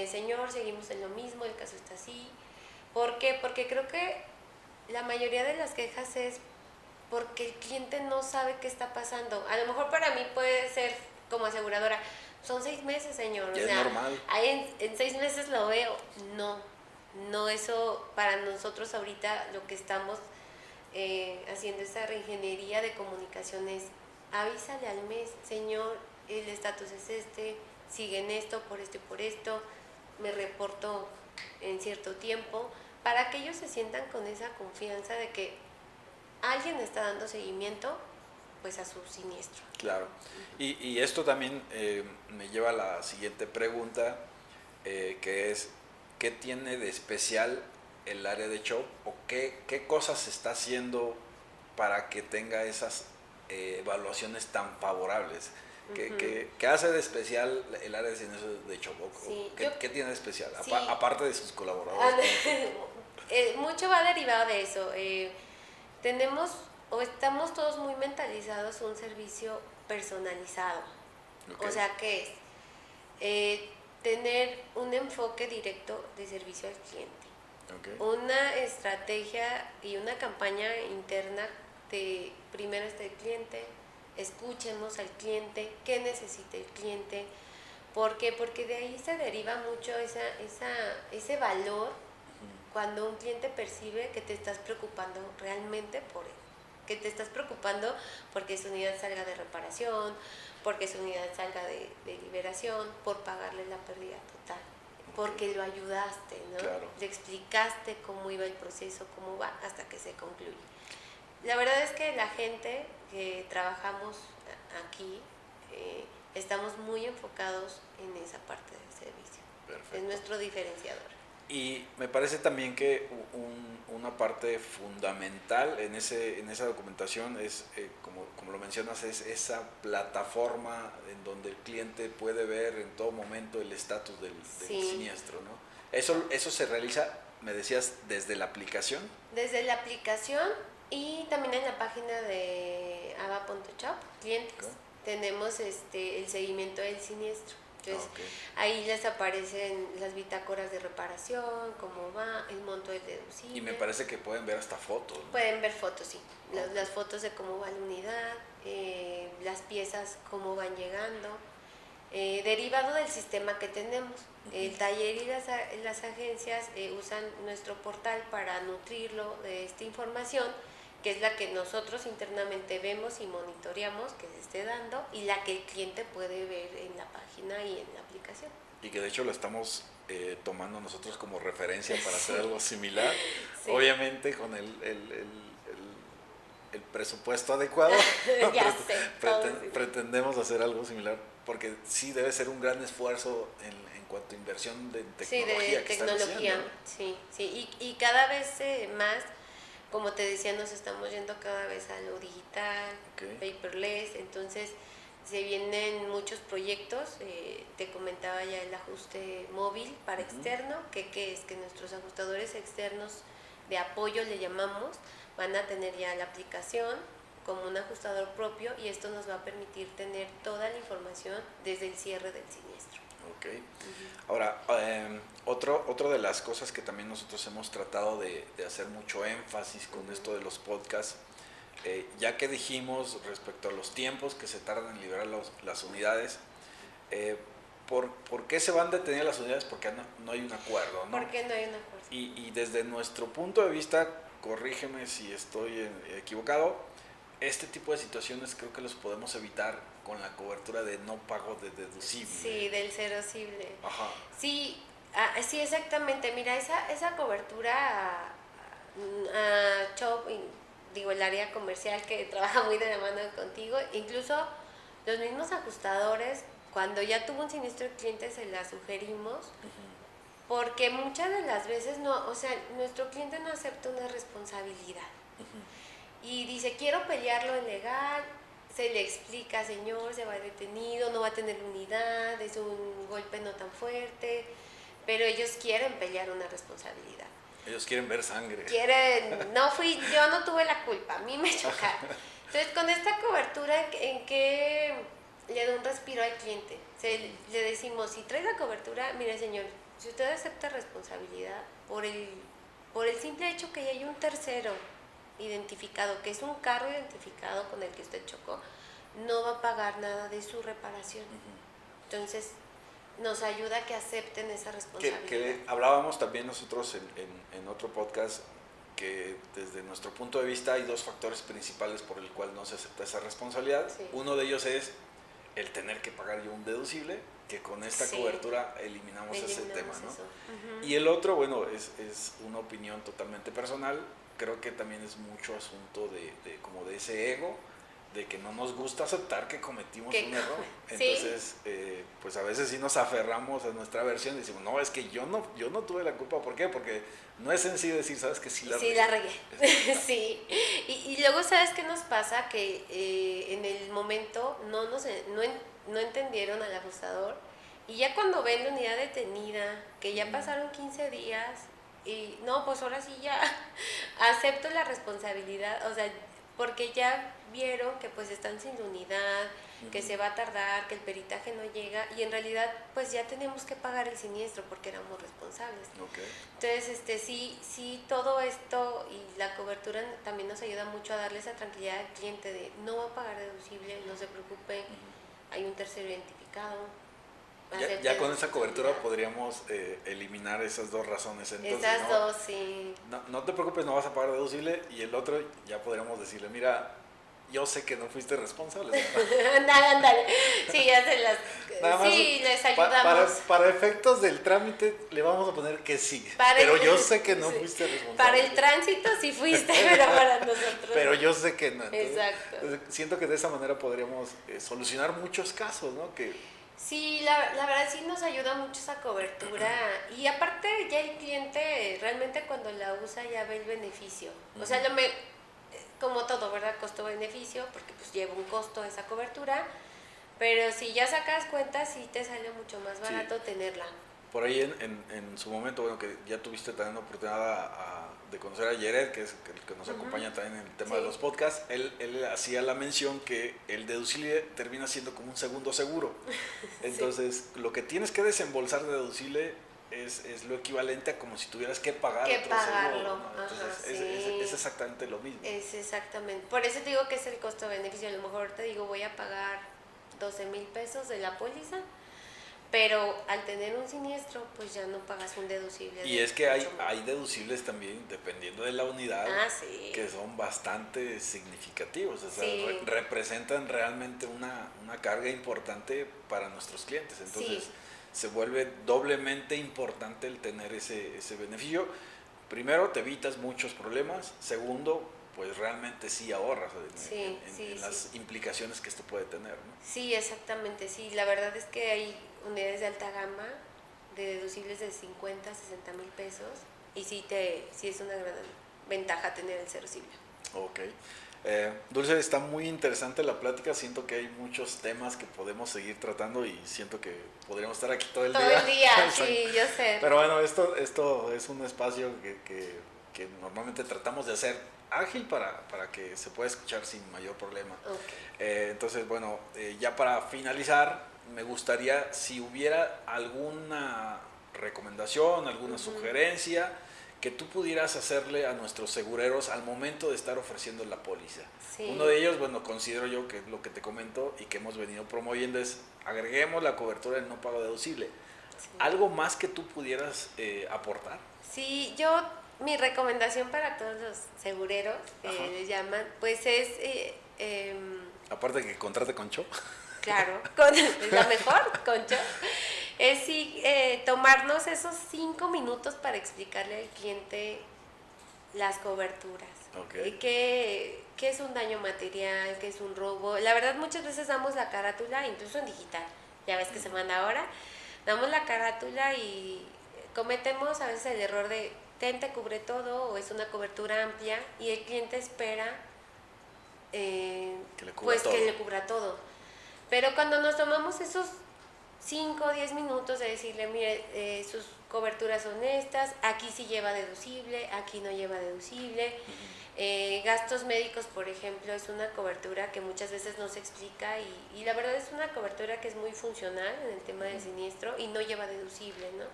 S4: señor, seguimos en lo mismo, el caso está así. ¿Por qué? Porque creo que la mayoría de las quejas es porque el cliente no sabe qué está pasando. A lo mejor para mí puede ser como aseguradora, son 6 meses, señor.
S3: Ya es normal.
S4: Ahí en 6 meses lo veo. No, eso para nosotros ahorita lo que estamos haciendo esa reingeniería de comunicaciones, avísale al mes, señor, el estatus es sigue en esto, por esto y por esto, me reporto en cierto tiempo, para que ellos se sientan con esa confianza de que alguien está dando seguimiento pues a su siniestro.
S3: Claro. Y esto también me lleva a la siguiente pregunta, que es, ¿qué tiene de especial el área de show o qué cosas se está haciendo para que tenga esas evaluaciones tan favorables? ¿Qué hace de especial el área de siniestros de show?
S4: Sí,
S3: ¿Qué tiene de especial?
S4: Sí.
S3: Aparte de sus colaboradores.
S4: Mucho va derivado de eso. Tenemos o estamos todos muy mentalizados a un servicio personalizado.
S3: Okay.
S4: O sea, ¿qué es? Tener un enfoque directo de servicio al cliente.
S3: Okay.
S4: Una estrategia y una campaña interna de primero está el cliente, escuchemos al cliente, qué necesita el cliente. ¿Por qué? Porque de ahí se deriva mucho ese valor cuando un cliente percibe que te estás preocupando realmente por él, que te estás preocupando porque su unidad salga de reparación, porque su unidad salga de liberación, por pagarle la pérdida total, porque lo ayudaste, ¿no?
S3: Claro.
S4: Le explicaste cómo iba el proceso, cómo va, hasta que se concluye. La verdad es que la gente que trabajamos aquí estamos muy enfocados en esa parte del servicio.
S3: Perfecto.
S4: Es nuestro diferenciador.
S3: Y me parece también que una parte fundamental en esa documentación es, como lo mencionas, es esa plataforma en donde el cliente puede ver en todo momento el estatus del
S4: Sí.
S3: siniestro, ¿no? Eso se realiza, me decías, desde la aplicación.
S4: Desde la aplicación y también en la página de ava.shop, clientes,
S3: Okay.
S4: tenemos el seguimiento del siniestro. Entonces,
S3: Okay.
S4: ahí les aparecen las bitácoras de reparación, cómo va, el monto del deducible.
S3: Y me parece que pueden ver hasta fotos, ¿no?
S4: Pueden ver fotos, sí. Las fotos de cómo va la unidad, las piezas, cómo van llegando. Derivado del sistema que tenemos. El taller y las agencias usan nuestro portal para nutrirlo de esta información, que es la que nosotros internamente vemos y monitoreamos que se esté dando y la que el cliente puede ver en la página y en la aplicación.
S3: Y que de hecho lo estamos tomando nosotros como referencia para hacer algo similar,
S4: Sí.
S3: obviamente con el presupuesto adecuado.
S4: Ya sé, todos, sí.
S3: Pretendemos hacer algo similar porque sí debe ser un gran esfuerzo en cuanto a inversión de tecnología.
S4: Sí, de
S3: que están
S4: tecnología,
S3: haciendo, ¿no?
S4: sí. Y cada vez más, como te decía, nos estamos yendo cada vez a lo digital, paperless, entonces se vienen muchos proyectos. Te comentaba ya el ajuste móvil para externo, que es que nuestros ajustadores externos de apoyo le llamamos, van a tener ya la aplicación como un ajustador propio, y esto nos va a permitir tener toda la información desde el cierre del siniestro.
S3: Ok. Ahora, otra de las cosas que también nosotros hemos tratado de hacer mucho énfasis con esto de los podcasts, ya que dijimos respecto a los tiempos que se tardan en liberar las unidades, ¿por qué se van detenidas las unidades? Porque no hay un acuerdo, ¿no?
S4: ¿Por qué no hay un acuerdo?
S3: Y desde nuestro punto de vista, corrígeme si estoy equivocado, este tipo de situaciones creo que los podemos evitar con la cobertura de no pago de deducible.
S4: Sí, del deducible.
S3: Ajá.
S4: Sí, sí, exactamente. Mira, esa cobertura a Chop, digo, el área comercial que trabaja muy de la mano contigo, incluso los mismos ajustadores, cuando ya tuvo un siniestro el cliente, se la sugerimos, porque muchas de las veces no, o sea, nuestro cliente no acepta una responsabilidad. Y dice, quiero pelearlo en legal, se le explica, señor, se va detenido, no va a tener unidad, es un golpe no tan fuerte, pero ellos quieren pelear una responsabilidad.
S3: Ellos quieren ver sangre.
S4: Yo no tuve la culpa, a mí me chocaron. Entonces, con esta cobertura, ¿en qué le da un respiro al cliente? Le decimos, si trae la cobertura, mire, señor, si usted acepta responsabilidad por el simple hecho que ya hay un tercero identificado, que es un carro identificado con el que usted chocó, no va a pagar nada de su reparación. Entonces, nos ayuda a que acepten esa responsabilidad.
S3: Que hablábamos también nosotros en otro podcast, que desde nuestro punto de vista hay dos factores principales por el cual no se acepta esa responsabilidad. Sí. Uno de ellos es el tener que pagar yo un deducible, que con esta cobertura eliminamos ese tema, ¿no? Y el otro, bueno, es una opinión totalmente personal. Creo que también es mucho asunto como de ese ego, de que no nos gusta aceptar que cometimos un error. Entonces, pues a veces sí nos aferramos a nuestra versión y decimos, no, es que yo no tuve la culpa. ¿Por qué? Porque no es sencillo decir, ¿sabes? Que sí la regué.
S4: Sí. Y luego, ¿sabes qué nos pasa? Que en el momento no entendieron al ajustador, y ya cuando ven la unidad detenida, que ya pasaron 15 días, y no, pues ahora sí ya acepto la responsabilidad, o sea, porque ya vieron que pues están sin unidad, que se va a tardar, que el peritaje no llega, y en realidad pues ya tenemos que pagar el siniestro porque éramos responsables. Entonces, sí, todo esto y la cobertura también nos ayuda mucho a darle esa tranquilidad al cliente de no va a pagar deducible, no se preocupe, hay un tercero identificado.
S3: Ya con esa cobertura podríamos eliminar esas dos razones. Entonces,
S4: esas dos, sí.
S3: No te preocupes, no vas a pagar deducible, y el otro ya podríamos decirle, mira, yo sé que no fuiste responsable.
S4: Ándale. Sí, ya se las... Sí, les ayudamos.
S3: Para efectos del trámite le vamos a poner que sí, pero yo sé que no fuiste responsable.
S4: Para el tránsito sí fuiste, pero para nosotros
S3: pero yo sé que no. Entonces,
S4: exacto.
S3: Siento que de esa manera podríamos solucionar muchos casos, ¿no?
S4: Sí, la verdad sí nos ayuda mucho esa cobertura, y aparte ya el cliente realmente cuando la usa ya ve el beneficio. O sea, como todo, ¿verdad? Costo-beneficio, porque pues lleva un costo esa cobertura, pero si ya sacas cuenta, sí te sale mucho más barato tenerla.
S3: Por ahí en su momento, bueno, que ya tuviste también la oportunidad de conocer a Jared, que es el que nos acompaña también en el tema de los podcasts, él hacía la mención que el deducible termina siendo como un segundo seguro. Entonces, lo que tienes que desembolsar de deducible es lo equivalente a como si tuvieras que pagar otro seguro, ¿no? Entonces, es exactamente lo mismo.
S4: Es exactamente. Por eso te digo que es el costo-beneficio. A lo mejor te digo, voy a pagar 12,000 pesos de la póliza, pero al tener un siniestro, pues ya no pagas un deducible.
S3: Y es que hay deducibles también, dependiendo de la unidad, que son bastante significativos. O sea, representan realmente una carga importante para nuestros clientes. Entonces, se vuelve doblemente importante el tener ese beneficio. Primero, te evitas muchos problemas. Segundo, pues realmente sí ahorras en las implicaciones que esto puede tener, ¿no?
S4: Sí, exactamente, sí. La verdad es que hay unidades de alta gama, de deducibles de 50, 60 mil pesos, y sí es una gran ventaja tener el deducible.
S3: Ok. Dulce, está muy interesante la plática. Siento que hay muchos temas que podemos seguir tratando y siento que podríamos estar aquí todo el día.
S4: Todo el día, sí, yo sé.
S3: Pero bueno, esto es un espacio que normalmente tratamos de hacer ágil para que se pueda escuchar sin mayor problema.
S4: Okay.
S3: Entonces, bueno, ya para finalizar, me gustaría si hubiera alguna recomendación, alguna sugerencia que tú pudieras hacerle a nuestros segureros al momento de estar ofreciendo la póliza.
S4: Sí.
S3: Uno de ellos, bueno, considero yo que es lo que te comento y que hemos venido promoviendo es agreguemos la cobertura del no pago deducible.
S4: Sí.
S3: ¿Algo más que tú pudieras aportar?
S4: Sí, mi recomendación para todos los segureros, les llaman, pues es...
S3: Aparte de que contrate con Cho.
S4: Claro, es la mejor, Concho. Es tomarnos esos 5 minutos para explicarle al cliente las coberturas.
S3: Okay.
S4: ¿Qué es un daño material? ¿Qué es un robo? La verdad, muchas veces damos la carátula, incluso en digital. Ya ves que se manda ahora. Damos la carátula y cometemos a veces el error de te cubre todo o es una cobertura amplia y el cliente espera que le cubra todo. Pero cuando nos tomamos esos 5 o 10 minutos de decirle, mire, sus coberturas son estas, aquí sí lleva deducible, aquí no lleva deducible. Gastos médicos, por ejemplo, es una cobertura que muchas veces no se explica y la verdad es una cobertura que es muy funcional en el tema del siniestro y no lleva deducible, ¿no?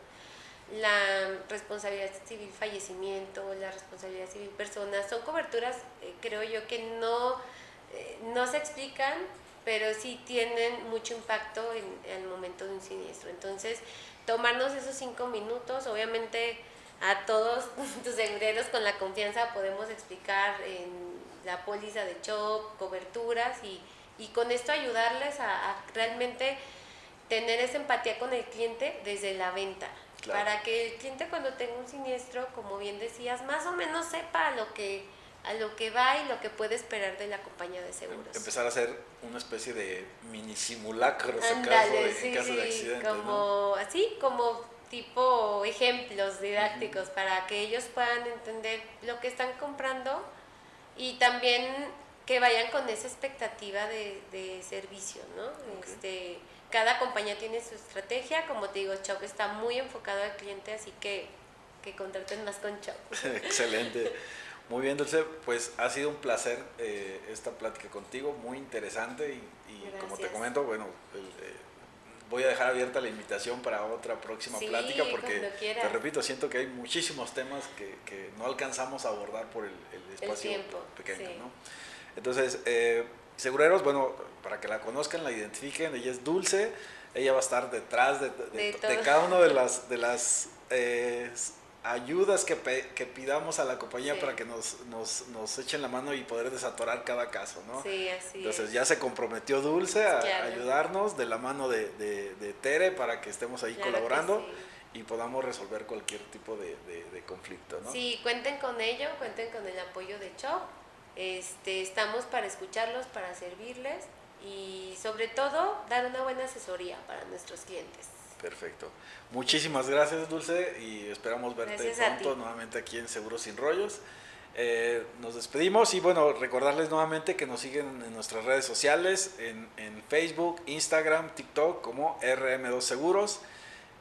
S4: La responsabilidad civil fallecimiento, la responsabilidad civil personas, son coberturas, creo yo, que no se explican, pero sí tienen mucho impacto en el momento de un siniestro. Entonces, tomarnos esos 5 minutos, obviamente a todos tus segureros con la confianza podemos explicar en la póliza de CHOP, coberturas y con esto ayudarles a realmente tener esa empatía con el cliente desde la venta. Claro. Para que el cliente cuando tenga un siniestro, como bien decías, más o menos sepa a lo que va y lo que puede esperar de la compañía de seguros.
S3: Empezar a hacer una especie de mini simulacros en caso de accidente,
S4: como, ¿no? Así como tipo ejemplos didácticos para que ellos puedan entender lo que están comprando y también que vayan con esa expectativa de servicio, ¿no? Okay. Cada compañía tiene su estrategia, como te digo, CHOP está muy enfocado al cliente, así que contraten más con CHOP.
S3: Excelente. Muy bien, Dulce, pues ha sido un placer esta plática contigo, muy interesante y como te comento, bueno, voy a dejar abierta la invitación para otra próxima plática porque, te repito, siento que hay muchísimos temas que no alcanzamos a abordar por el espacio pequeño, ¿no? Entonces, segureros, bueno, para que la conozcan, la identifiquen, ella es Dulce, ella va a estar detrás de cada una de las ayudas que pidamos a la compañía para que nos echen la mano y poder desatorar cada caso, ¿no?
S4: Sí, así
S3: Entonces ya se comprometió Dulce a ayudarnos de la mano de Tere para que estemos ahí colaborando y podamos resolver cualquier tipo de conflicto, ¿no?
S4: Sí, cuenten con ello, cuenten con el apoyo de CHOP. Estamos para escucharlos, para servirles y sobre todo dar una buena asesoría para nuestros clientes.
S3: Perfecto. Muchísimas gracias, Dulce, y esperamos verte pronto nuevamente aquí en Seguros Sin Rollos. Nos despedimos y bueno, recordarles nuevamente que nos siguen en nuestras redes sociales, en Facebook, Instagram, TikTok como RM2 Seguros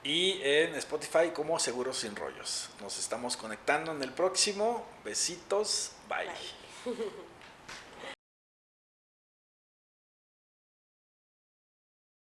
S3: y en Spotify como Seguros Sin Rollos. Nos estamos conectando en el próximo. Besitos. Bye.